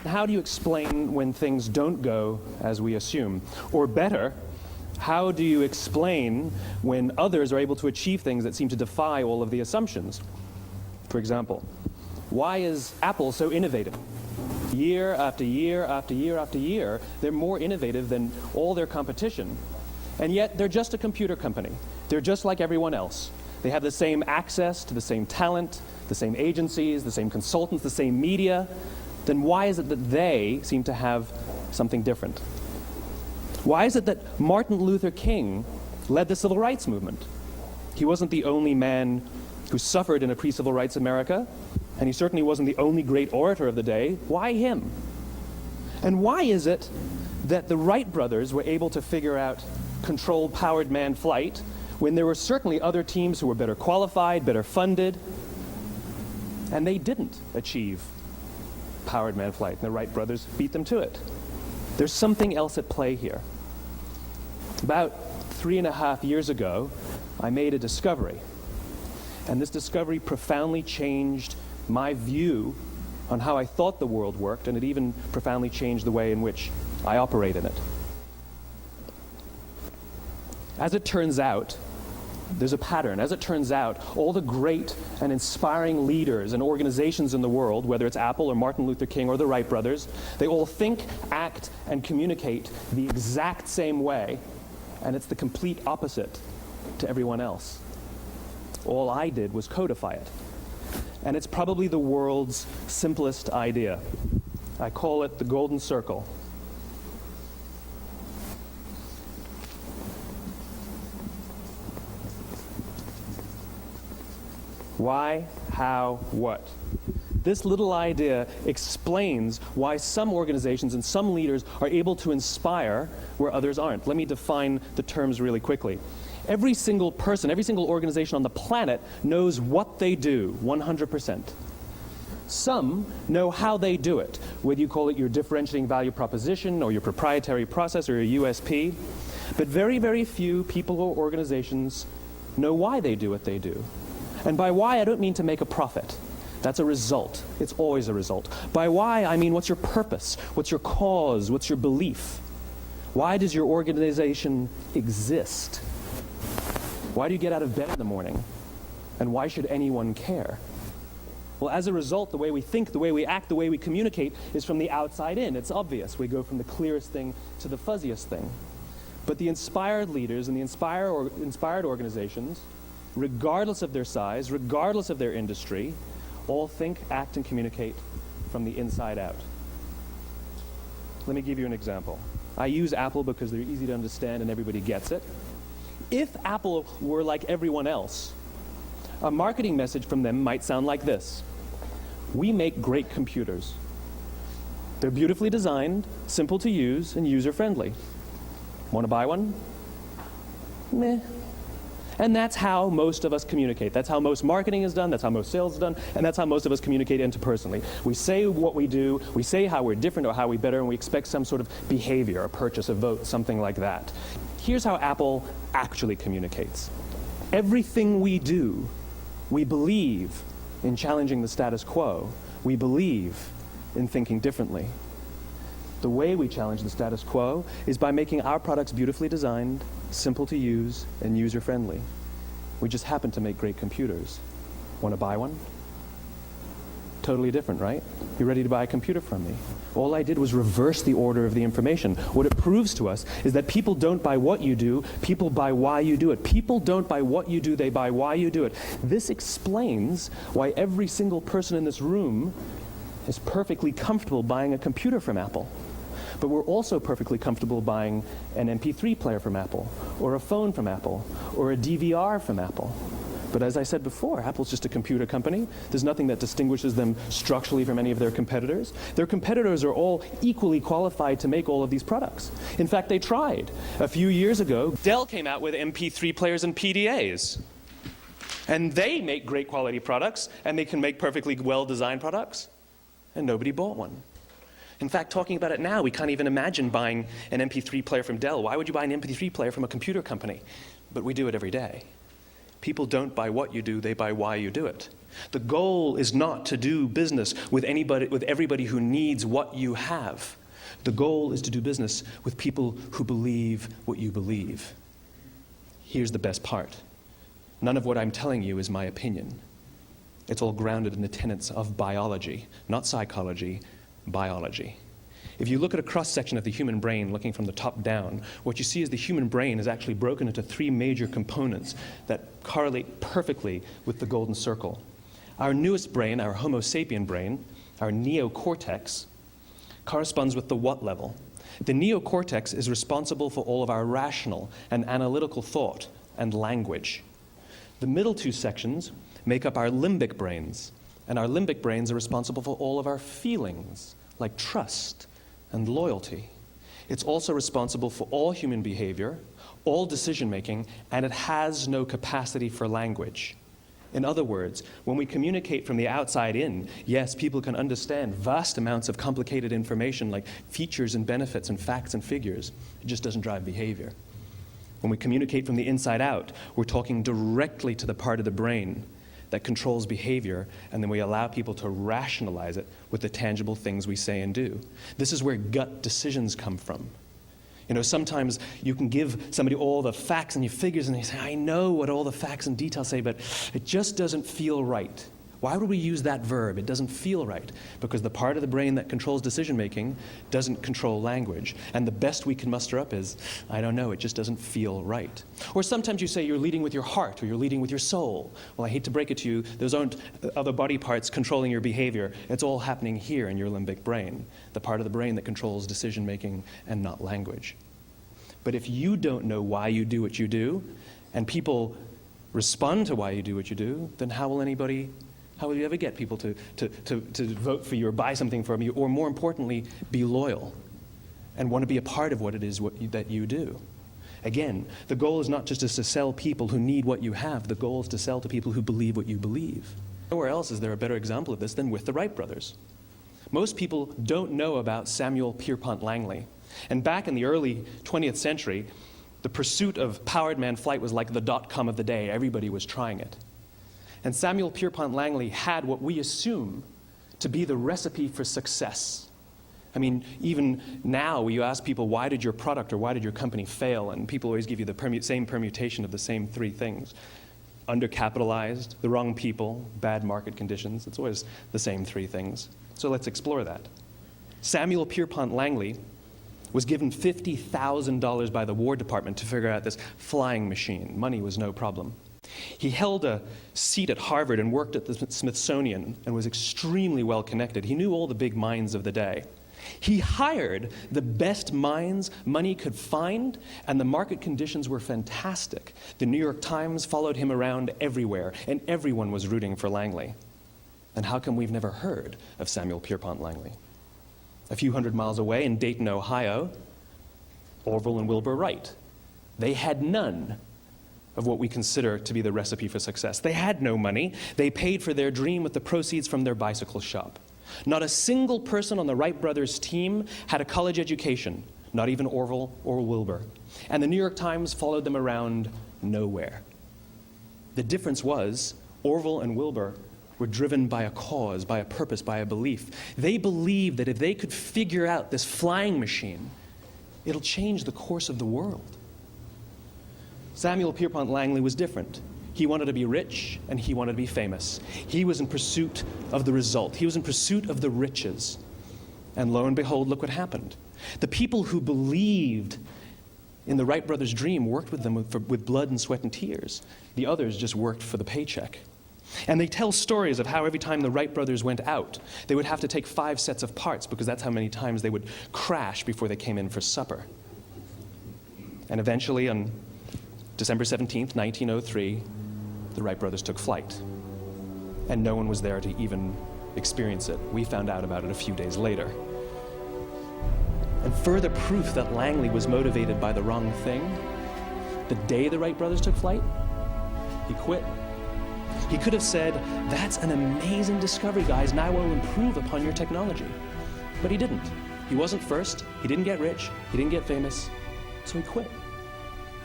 How do you explain when things don't go as we assume? Or better, how do you explain when others are able to achieve things that seem to defy all of the assumptions? For example, why is Apple so innovative? Year after year after year after year, they're more innovative than all their competition. And yet, they're just a computer company. They're just like everyone else. They have the same access to the same talent, the same agencies, the same consultants, the same media. Then why is it that they seem to have something different? Why is it that Martin Luther King led the civil rights movement? He wasn't the only man who suffered in a pre-civil rights America, and he certainly wasn't the only great orator of the day. Why him? And why is it that the Wright brothers were able to figure out controlled powered manned flight when there were certainly other teams who were better qualified, better funded, and they didn't achieve powered manned flight, and the Wright brothers beat them to it? There's something else at play here. About 3.5 years ago, I made a discovery, and this discovery profoundly changed my view on how I thought the world worked, and it even profoundly changed the way in which I operate in it. As it turns out, there's a pattern. As it turns out, all the great and inspiring leaders and organizations in the world, whether it's Apple or Martin Luther King or the Wright brothers, they all think, act, and communicate the exact same way, and it's the complete opposite to everyone else. All I did was codify it. And it's probably the world's simplest idea. I call it the golden circle. Why, how, what? This little idea explains why some organizations and some leaders are able to inspire where others aren't. Let me define the terms really quickly. Every single person, every single organization on the planet knows what they do, 100%. Some know how they do it, whether you call it your differentiating value proposition or your proprietary process or your USP. But very, very few people or organizations know why they do what they do. And by why, I don't mean to make a profit. That's a result. It's always a result. By why, I mean what's your purpose? What's your cause? What's your belief? Why does your organization exist? Why do you get out of bed in the morning? And why should anyone care? Well, as a result, the way we think, the way we act, the way we communicate is from the outside in. It's obvious. We go from the clearest thing to the fuzziest thing. But the inspired leaders and the inspired organizations, regardless of their size, regardless of their industry, all think, act, and communicate from the inside out. Let me give you an example. I use Apple because they're easy to understand and everybody gets it. If Apple were like everyone else, a marketing message from them might sound like this: we make great computers. They're beautifully designed, simple to use, and user-friendly. Want to buy one? Meh. And that's how most of us communicate. That's how most marketing is done, that's how most sales is done, and that's how most of us communicate interpersonally. We say what we do, we say how we're different or how we're better, and we expect some sort of behavior, a purchase, a vote, something like that. Here's how Apple actually communicates. Everything we do, we believe in challenging the status quo. We believe in thinking differently. The way we challenge the status quo is by making our products beautifully designed, simple to use, and user-friendly. We just happen to make great computers. Want to buy one? Totally different, right? You're ready to buy a computer from me. All I did was reverse the order of the information. What it proves to us is that people don't buy what you do, people buy why you do it. People don't buy what you do, they buy why you do it. This explains why every single person in this room is perfectly comfortable buying a computer from Apple. But we're also perfectly comfortable buying an MP3 player from Apple, or a phone from Apple, or a DVR from Apple. But as I said before, Apple's just a computer company. There's nothing that distinguishes them structurally from any of their competitors. Their competitors are all equally qualified to make all of these products. In fact, they tried. A few years ago, Dell came out with MP3 players and PDAs. And they make great quality products, and they can make perfectly well-designed products, and nobody bought one. In fact, talking about it now, we can't even imagine buying an MP3 player from Dell. Why would you buy an MP3 player from a computer company? But we do it every day. People don't buy what you do, they buy why you do it. The goal is not to do business with everybody who needs what you have. The goal is to do business with people who believe what you believe. Here's the best part. None of what I'm telling you is my opinion. It's all grounded in the tenets of biology, not psychology, biology. If you look at a cross-section of the human brain, looking from the top down, what you see is the human brain is actually broken into three major components that correlate perfectly with the golden circle. Our newest brain, our Homo sapien brain, our neocortex, corresponds with the what level. The neocortex is responsible for all of our rational and analytical thought and language. The middle two sections make up our limbic brains, and our limbic brains are responsible for all of our feelings, like trust and loyalty. It's also responsible for all human behavior, all decision-making, and it has no capacity for language. In other words, when we communicate from the outside in, yes, people can understand vast amounts of complicated information like features and benefits and facts and figures. It just doesn't drive behavior. When we communicate from the inside out, we're talking directly to the part of the brain that controls behavior, and then we allow people to rationalize it with the tangible things we say and do. This is where gut decisions come from. You know, sometimes you can give somebody all the facts and your figures, and they say, I know what all the facts and details say, but it just doesn't feel right. Why would we use that verb? It doesn't feel right. Because the part of the brain that controls decision-making doesn't control language. And the best we can muster up is, I don't know, it just doesn't feel right. Or sometimes you say you're leading with your heart, or you're leading with your soul. Well, I hate to break it to you, those aren't other body parts controlling your behavior. It's all happening here in your limbic brain, the part of the brain that controls decision-making and not language. But if you don't know why you do what you do, and people respond to why you do what you do, then how will you ever get people to vote for you or buy something from you, or more importantly, be loyal and want to be a part of what it is that you do? Again, the goal is not just to sell people who need what you have. The goal is to sell to people who believe what you believe. Nowhere else is there a better example of this than with the Wright brothers. Most people don't know about Samuel Pierpont Langley. And back in the early 20th century, the pursuit of powered man flight was like the dot-com of the day. Everybody was trying it. And Samuel Pierpont Langley had what we assume to be the recipe for success. I mean, even now, you ask people, why did your product or why did your company fail? And people always give you the same permutation of the same three things. Undercapitalized, the wrong people, bad market conditions. It's always the same three things. So let's explore that. Samuel Pierpont Langley was given $50,000 by the War Department to figure out this flying machine. Money was no problem. He held a seat at Harvard and worked at the Smithsonian and was extremely well connected. He knew all the big minds of the day. He hired the best minds money could find, and the market conditions were fantastic. The New York Times followed him around everywhere, and everyone was rooting for Langley. And how come we've never heard of Samuel Pierpont Langley? A few hundred miles away in Dayton, Ohio, Orville and Wilbur Wright. They had none of what we consider to be the recipe for success. They had no money. They paid for their dream with the proceeds from their bicycle shop. Not a single person on the Wright brothers' team had a college education, not even Orville or Wilbur. And the New York Times followed them around nowhere. The difference was Orville and Wilbur were driven by a cause, by a purpose, by a belief. They believed that if they could figure out this flying machine, it'll change the course of the world. Samuel Pierpont Langley was different. He wanted to be rich, and he wanted to be famous. He was in pursuit of the result. He was in pursuit of the riches. And lo and behold, look what happened. The people who believed in the Wright brothers' dream worked with them with blood and sweat and tears. The others just worked for the paycheck. And they tell stories of how every time the Wright brothers went out, they would have to take 5 sets of parts because that's how many times they would crash before they came in for supper. And eventually, on December 17th, 1903, the Wright brothers took flight. And no one was there to even experience it. We found out about it a few days later. And further proof that Langley was motivated by the wrong thing, the day the Wright brothers took flight, he quit. He could have said, that's an amazing discovery, guys. Now we'll improve upon your technology. But he didn't. He wasn't first. He didn't get rich. He didn't get famous. So he quit.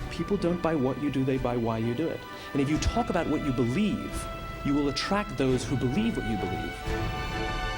People don't buy what you do, they buy why you do it. And if you talk about what you believe, you will attract those who believe what you believe.